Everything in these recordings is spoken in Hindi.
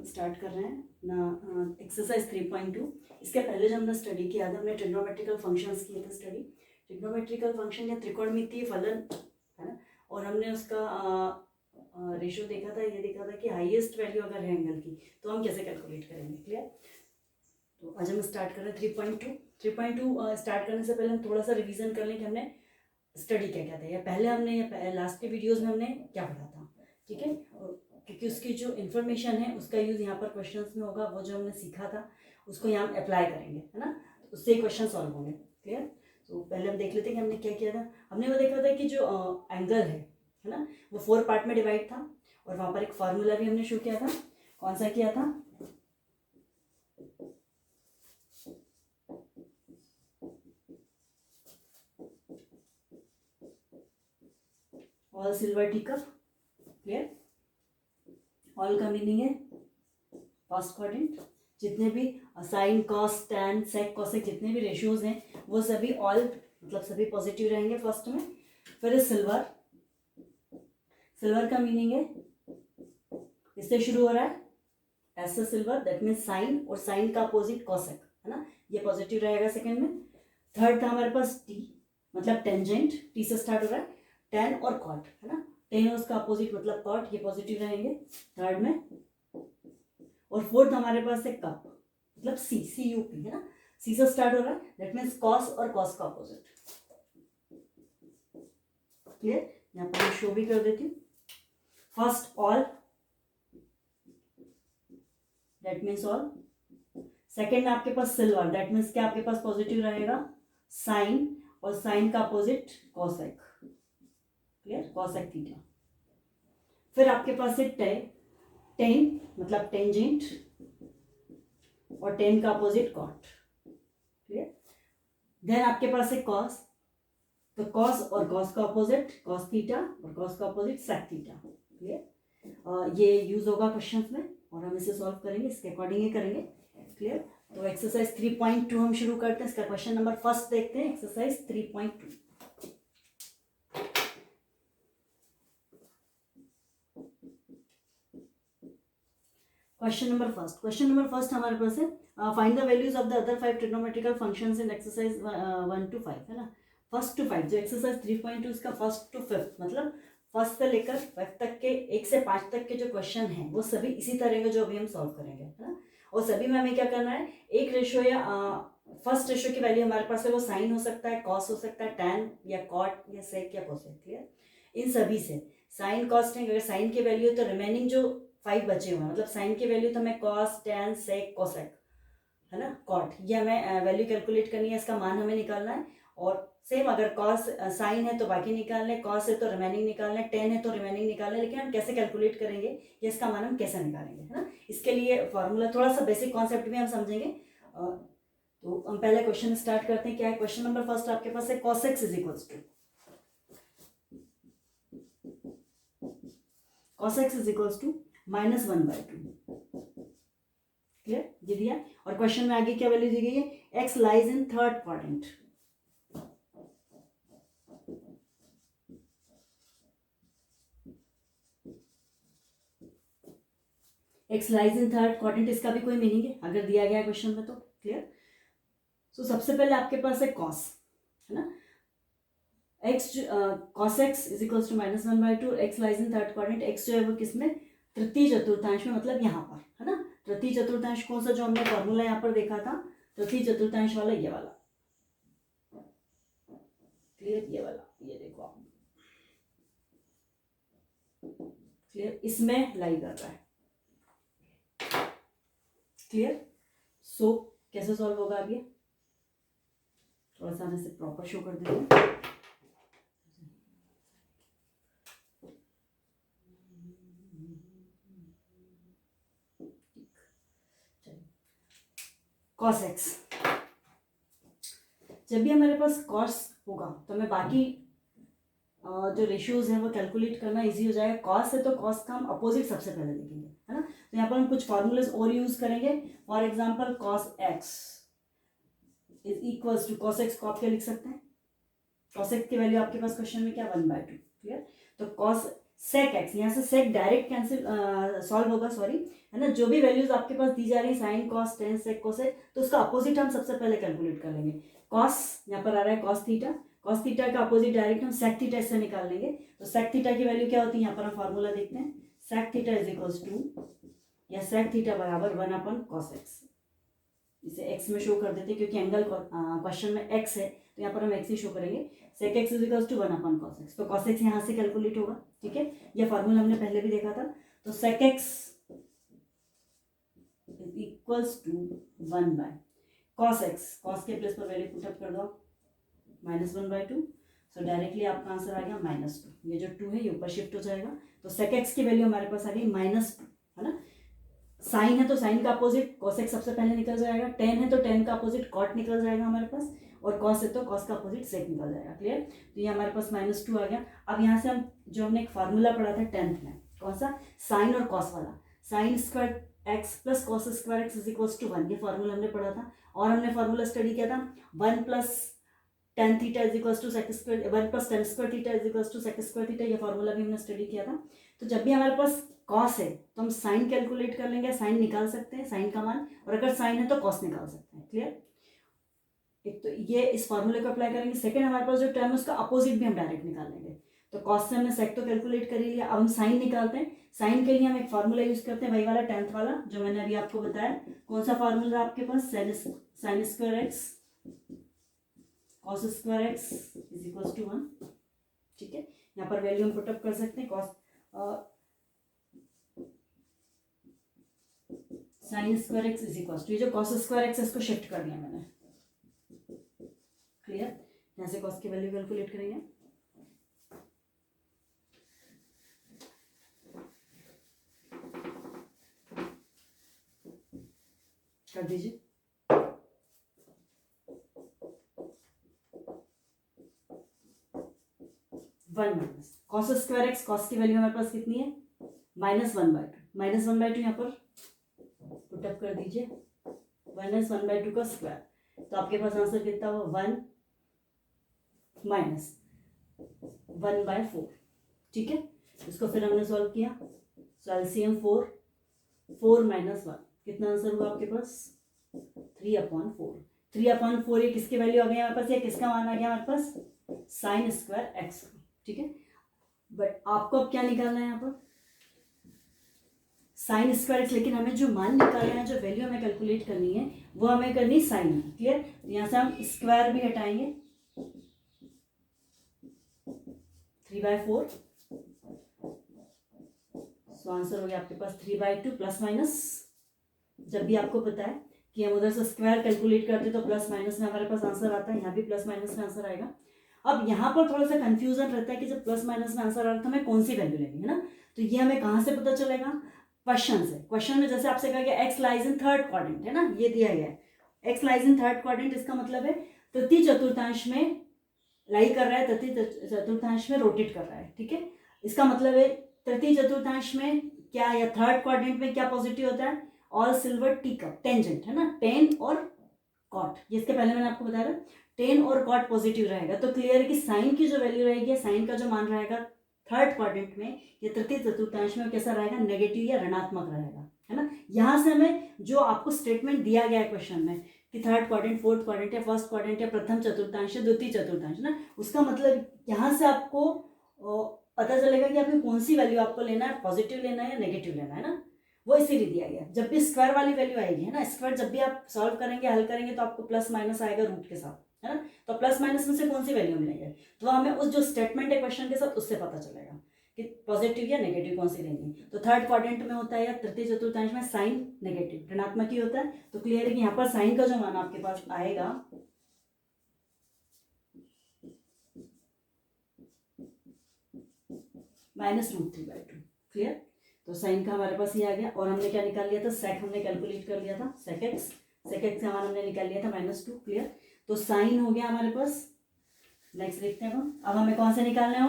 स्टार्ट कर रहे हैं ना एक्सरसाइज 3.2। इसके पहले जो हमने स्टडी किया था, हमने ट्रिग्नोमेट्रिकल फंक्शंस किए थे स्टडी। ट्रिग्नोमेट्रिकल फंक्शन या त्रिकोणमितीय फलन है ना, और हमने उसका रेशियो देखा था, ये देखा था कि हाईएस्ट वैल्यू अगर है एंगल की तो हम कैसे कैलकुलेट करेंगे। क्लियर? तो आज हम स्टार्ट कर रहे हैं 3.2। 3.2 स्टार्ट करने से पहले हम थोड़ा सा रिवीजन कर लें कि हमने स्टडी क्या क्या था, या पहले हमने या लास्ट के वीडियोज़ में हमने क्या पढ़ा था। ठीक है, क्योंकि उसकी जो इन्फॉर्मेशन है उसका यूज़ यहाँ पर क्वेश्चंस में होगा। वो जो हमने सीखा था उसको यहाँ अप्लाई करेंगे, है ना, तो उससे क्वेश्चन सॉल्व होंगे। क्लियर? तो पहले हम देख लेते हैं कि हमने क्या किया था। हमने वो देखा था कि जो एंगल है ना, वो 4 पार्ट में डिवाइड था, और वहाँ पर एक फार्मूला भी हमने शो किया था। कौन सा किया था? All silver tea cup. Clear? All का मीनिंग है फर्स्ट क्वाड्रेंट। जितने भी साइन, कॉस, टैन, सेक, कोसेक जितने भी रेशियोज हैं वो सभी ऑल मतलब सभी पॉजिटिव रहेंगे फर्स्ट में। फिर सिल्वर। सिल्वर का मीनिंग है, इससे शुरू हो रहा है एस से सिल्वर, दैट मीन्स साइन, और साइन का अपोजिट कॉसेक, है ना, ये पॉजिटिव रहेगा सेकंड में। थर्ड था हमारे पास टी, मतलब टेंजेंट, टी से स्टार्ट हो रहा है। टेन और कॉट, है ना, टेन उसका अपोजिट मतलब कॉट, ये पॉजिटिव रहेंगे थर्ड में। और फोर्थ हमारे पास है कप, मतलब सी, सी यू पी, है ना, सी से स्टार्ट हो रहा है, दैट मीन्स कॉस और कॉस का अपोजिट। क्लियर? यहाँ पर मैं शो भी कर देती हूँ। First all, that means all. Second में आपके पास सिल्वर, दैट मीन्स क्या आपके पास पॉजिटिव रहेगा साइन, और साइन का opposite cosec. Clear? Cosec theta. फिर आपके पास है टेन, मतलब टेंजेंट, और टेन का अपोजिट कॉट। क्लियर? देन आपके पास है कॉस, तो कॉस और कॉस का अपोजिट कॉस थीटा, और कॉस का अपोजिट सेक थीटा। क्लियर? ये यूज होगा क्वेश्चंस में, और हम इसे सॉल्व करेंगे, इसके अकॉर्डिंग ही करेंगे। क्लियर? तो एक्सरसाइज 3.2 हम शुरू करते हैं। इसका क्वेश्चन नंबर फर्स्ट देखते हैं, एक्सरसाइज 3.2। क्वेश्चन नंबर फर्स्ट हमारे पास है find the values of the other 5 trigonometrical functions in exercise 1 to 5, है ना। फर्स्ट टू 5 जो एक्सरसाइज 3.2 इसका फर्स्ट टू फिफ्थ, मतलब फर्स्ट से लेकर 5 तक के, 1 से 5 तक के जो क्वेश्चन हैं वो सभी इसी तरह के जो अभी हम सॉल्व करेंगे, है ना। और सभी में हमें क्या करना है, एक रेशियो या फर्स्ट रेशियो की वैल्यू हमारे पास है वो साइन हो सकता है, कॉस हो सकता है, टैन या कॉट या सेक या कोसेक। क्लियर? इन सभी से साइन, कॉस, टैन, अगर साइन की वैल्यू तो रिमेनिंग जो 5 बचे हुए हैं, मतलब साइन की वैल्यू तो हमें कॉस, टैन, सेक, कोसेक, है ना, कॉट, ये हमें वैल्यू कैलकुलेट करनी है, इसका मान हमें निकालना है। और सेम अगर कॉस साइन है तो बाकी निकालने, कॉस है तो रिमेनिंग निकालने, टेन है तो रिमेनिंग निकालने, लेकिन हम कैसे कैलकुलेट करेंगे, ये इसका मान हम कैसे निकालेंगे, है ना। इसके लिए फॉर्मूला थोड़ा सा बेसिक कॉन्सेप्ट भी हम समझेंगे। तो हम पहले क्वेश्चन स्टार्ट करते हैं। क्या है क्वेश्चन नंबर फर्स्ट? आपके पास है cos x is equals to, cos x is equals to -1/2। Clear? ये दिया। और क्वेश्चन में आगे क्या वैल्यू दी गई है, x lies in third quadrant. x lies in third quadrant, इसका भी कोई मीनिंग है अगर दिया गया है क्वेश्चन में तो। क्लियर? सो सबसे पहले आपके पास है cos, है ना, x cos x is equals to -1/2, x lies in third quadrant, x जो है वो किसमें, तृतीय चतुर्थांश में, मतलब यहाँ पर, है ना। तृतीय चतुर्थांश कौन सा, जो हमने फॉर्मूला यहाँ पर देखा था, तृतीय चतुर्थांश वाला, ये वाला। क्लियर? ये वाला, ये देखो आप। क्लियर? इसमें लाई कर रहा है। क्लियर? सो कैसे सॉल्व होगा अब ये, थोड़ा सा मैं इसे प्रॉपर शो कर देती हूँ। cos x, जब भी हमारे पास cos होगा तो हमें बाकी जो रेशियोज हैं वो कैलकुलेट करना इजी हो जाएगा। cos है तो cos का हम अपोजिट सबसे पहले देखेंगे, है ना। तो यहाँ पर हम कुछ फॉर्मूलेस और यूज करेंगे। For example cos x is equals to, cos x को आप क्या लिख सकते हैं, cos x की वैल्यू आपके पास क्वेश्चन में क्या, 1/2। क्लियर? तो cos सेक एक्स, यहाँ से सेक डायरेक्ट कैंसिल सॉल्व होगा, सॉरी, है ना। जो भी वैल्यूज आपके पास दी जा रही है sine cos tan sec cosec, तो उसका अपोजिट हम सबसे पहले कैलकुलेट कर लेंगे। कॉस यहाँ पर आ रहा है कॉस थीटा, कॉस थीटा का अपोजिट डायरेक्ट हम सेक थीटा से निकाल लेंगे। तो सेक थीटा की वैल्यू क्या होती है, यहाँ पर हम फार्मूला देखते हैं। Sec theta is equals to, या सेक थीटा बराबर 1 कॉस एक्स। इसे एक्स में शो कर देते हैं क्योंकि एंगल क्वेश्चन में एक्स है, तो यहाँ पर हम एक्स ही शो करेंगे। Sec x is equals to 1 cos x, तो कॉस एक्स यहाँ से कैलकुलेट होगा, ठीक है। यह फार्मूला हमने पहले भी देखा था। तो sec x is equals to 1 cos x, cos के प्लेस पर वैल्यू पुटअप कर दो -1/2, सो डायरेक्टली आपका आंसर आ गया -2। ये जो 2 है ये ऊपर शिफ्ट हो जाएगा, तो सेक एक्स की वैल्यू हमारे पास आ गई -2, है ना। साइन है तो साइन का अपोजिट कोसेक सबसे पहले निकल जाएगा, टेन है तो टेन का अपोजिट कॉट निकल जाएगा हमारे पास, और कॉस है तो कॉस का अपोजिट सेक निकल जाएगा। क्लियर। तो ये हमारे पास -2 आ गया। अब यहाँ से हम जो हमने एक फार्मूला पढ़ा था 10th में, कौन सा, साइन और कॉस वाला, sine square x plus cos square x is equals to 1, ये फार्मूला हमने पढ़ा था। और हमने फार्मूला स्टडी किया था 1 + tan theta is equals to sec square, 1 + tan square theta is equals to sec square theta, ये फार्मूला भी हमने स्टडी किया था। तो जब भी हमारे पास कॉस है तो हम साइन कैलकुलेट कर लेंगे, साइन निकाल सकते हैं, साइन का मान, और अगर साइन है तो कॉस निकाल सकते हैं। क्लियर। एक तो ये इस फार्मूले को अप्लाई करेंगे। सेकंड, हमारे पास जो टर्म है उसका अपोजिट भी हम डायरेक्ट निकाल लेंगे। तो कॉस से हमने सेक तो कैलकुलेट कर ही लिया, अब हम साइन निकालते हैं। साइन के लिए हम एक फार्मूला यूज करते हैं, वही वाला 10th वाला जो मैंने अभी आपको बताया। कौन सा फार्मूला आपके पास, sine square x cos square x is equals to 1, ठीक है। यहाँ पर वैल्यू हम पुटअप कर सकते हैं, cos sine square x is equals to, ये जो कॉस स्क्वायर एक्स है इसको शिफ्ट कर दिया मैंने। क्लियर। यहाँ से कॉस की वैल्यू कैलकुलेट करेंगे, कर दीजिए। कॉस स्क्वायर एक्स, कॉस की वैल्यू हमारे पास कितनी है, -1/2, -1/2 यहाँ पर पुटअप कर दीजिए, -1/2 का स्क्वायर, तो आपके पास आंसर कितना हुआ, 1 - 1/4, ठीक है। इसको फिर हमने सॉल्व किया, सो एलसीएम 4 -1, कितना आंसर हुआ आपके पास, 3/4। 3/4 ये किसकी वैल्यू आ गई हमारे पास, या किसका मान आ गया हमारे पास, साइन स्क्वायर एक्स, ठीक है। बट आपको अब क्या निकालना है यहाँ पर, साइन स्क्वायर एक्स, लेकिन हमें जो मान निकालना है, जो वैल्यू हमें कैलकुलेट करनी है वो हमें करनी साइन में। क्लियर। यहाँ से हम स्क्वायर भी हटाएंगे, 3/4, सो आंसर हो गया आपके पास 3/2 प्लस माइनस। जब भी आपको पता है कि हम उधर से स्क्वायर कैलकुलेट करते तो प्लस माइनस में हमारे पास आंसर आता है, यहाँ भी प्लस माइनस में आंसर आएगा। अब यहाँ पर थोड़ा सा कंफ्यूजन रहता है कि जब प्लस माइनस में आंसर आ रहा है तो हमें कौन सी वैल्यू लेनी है ना, तो ये हमें कहाँ से पता चलेगा, क्वेश्चन से। क्वेश्चन में जैसे आपसे कहा गया x lies in third quadrant, है ना, ये दिया गया है x lies in third quadrant, इसका मतलब है तृतीय चतुर्थांश में लाई कर रहा है, तृतीय चतुर्थांश में रोटेट कर रहा है, ठीक है। इसका मतलब है तृतीय चतुर्थांश में क्या, या थर्ड क्वाड्रेंट में क्या पॉजिटिव होता है, all silver tea cup, tangent, है ना, टेन और कॉट, इसके पहले मैंने आपको बताया था टेन और कॉट पॉजिटिव रहेगा, तो क्लियर है कि साइन की जो वैल्यू रहेगी, साइन का जो मान रहेगा थर्ड क्वाड्रेंट में या तृतीय चतुर्थांश में कैसा रहेगा, नेगेटिव या ऋणात्मक रहेगा, है ना। यहाँ से हमें जो आपको स्टेटमेंट दिया गया है क्वेश्चन में कि थर्ड क्वाड्रेंट, फोर्थ क्वाड्रेंट या फर्स्ट क्वाड्रेंट या प्रथम चतुर्थांश या द्वितीय चतुर्थांश ना, उसका मतलब यहाँ से आपको पता चलेगा कि आपको कौन सी वैल्यू आपको लेना है, पॉजिटिव लेना है या नेगेटिव लेना है ना, वो इसीलिए दिया गया। जब भी स्क्वायर वाली वैल्यू आएगी, है ना, स्क्वायर जब भी आप सॉल्व करेंगे, हल करेंगे तो आपको प्लस माइनस आएगा रूट के साथ, है ना, तो प्लस माइनस में से कौन सी वैल्यू मिलेंगे, तो हमें उस जो स्टेटमेंट है क्वेश्चन के साथ उससे पता चलेगा कि पॉजिटिव या नेगेटिव कौन सी लेनी है। तो थर्ड क्वाड्रेंट में होता है या तृतीय चतुर्थांश में साइन नेगेटिव ऋणात्मक ही होता है, तो क्लियर है कि यहाँ पर साइन का जो मान आपके पास आएगा -√3/2। क्लियर। तो साइन का हमारे पास ये आ गया, और हमने क्या निकाल लिया था, सेक हमने कैलकुलेट कर लिया था, सेक एक्स का मान हमने निकाल लिया था -2। क्लियर। तो साइन हो गया हमारे पास। नेक्स्ट देखते हैं हम, अब हमें कौन से निकालने हैं,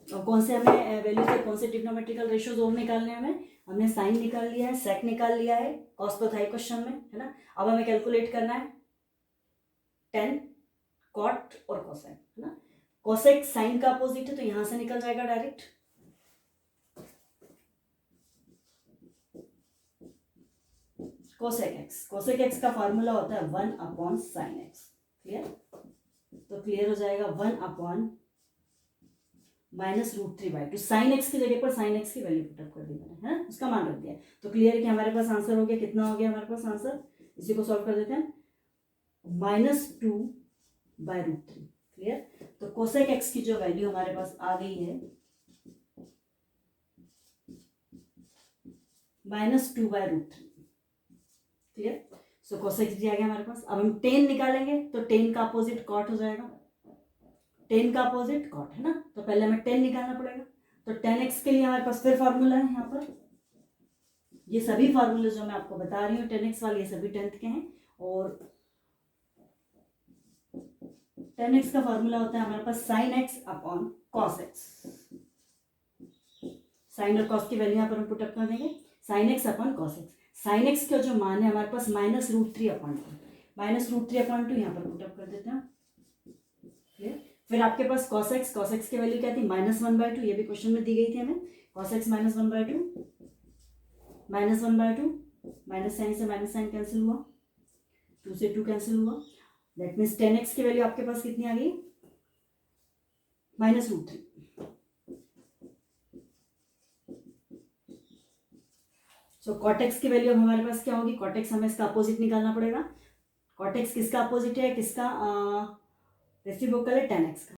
और कौन से हमें वैल्यू से कौन से ट्रिग्नोमेट्रिकल रेशियोज और निकालने हैं हमें, हमने साइन निकाल लिया है, सेक निकाल लिया है, कॉस तो था ही क्वेश्चन में, है ना। अब हमें कैलकुलेट करना है टेन, कॉट और कोसाइन, है ना। कोसेक साइन का अपोजिट है तो यहां से निकल जाएगा डायरेक्ट। कोसेक एक्स का फॉर्मूला होता है 1/sin x। क्लियर? तो क्लियर हो जाएगा 1/-√3/2। साइन एक्स की जगह पर साइन एक्स की वैल्यू पुटअप कर दी मैंने, है, उसका मान रख दिया। तो क्लियर है कि हमारे पास आंसर हो गया, कितना हो गया हमारे पास आंसर, इसी को सॉल्व कर देते हैं, -2/√3। क्लियर? तो कोसेक एक्स की जो वैल्यू हमारे पास आ गई है -2/√3। क्लियर? सो कोसेक दिया गया हमारे पास। अब हम टेन निकालेंगे तो टेन का अपोजिट कॉट हो जाएगा, टेन का अपोजिट कॉट है ना, तो पहले हमें टेन निकालना पड़ेगा। तो 10x के लिए हमारे पास फिर फॉर्मूला है यहाँ पर, ये सभी फार्मूले जो मैं आपको बता रही हूँ 10x वाले, ये सभी 10th के हैं। और 10x का फॉर्मूला होता है हमारे पास sin x upon cos x। Sine और कॉस की वैल्यू यहाँ पर हम पुटअप कर देंगे, sin x upon cos x। sin x का जो मान है हमारे पास -√3/2, -√3/2 यहाँ पर पुटअप कर देते हैं। क्लियर? फिर आपके पास cos x की वैल्यू क्या थी, -1/2, ये भी क्वेश्चन में दी गई थी हमें। cos x -1/2, -1/2, माइनस साइन से माइनस साइन कैंसिल हुआ, 2 से 2 कैंसिल हुआ, दैट मीन्स 10x की वैल्यू आपके पास कितनी आ गई, -√3। सो cot x की वैल्यू हमारे पास क्या होगी, cot x हमें इसका अपोजिट निकालना पड़ेगा। cot x किसका अपोजिट है, किसका रेसिप्रोकल है, tan x का।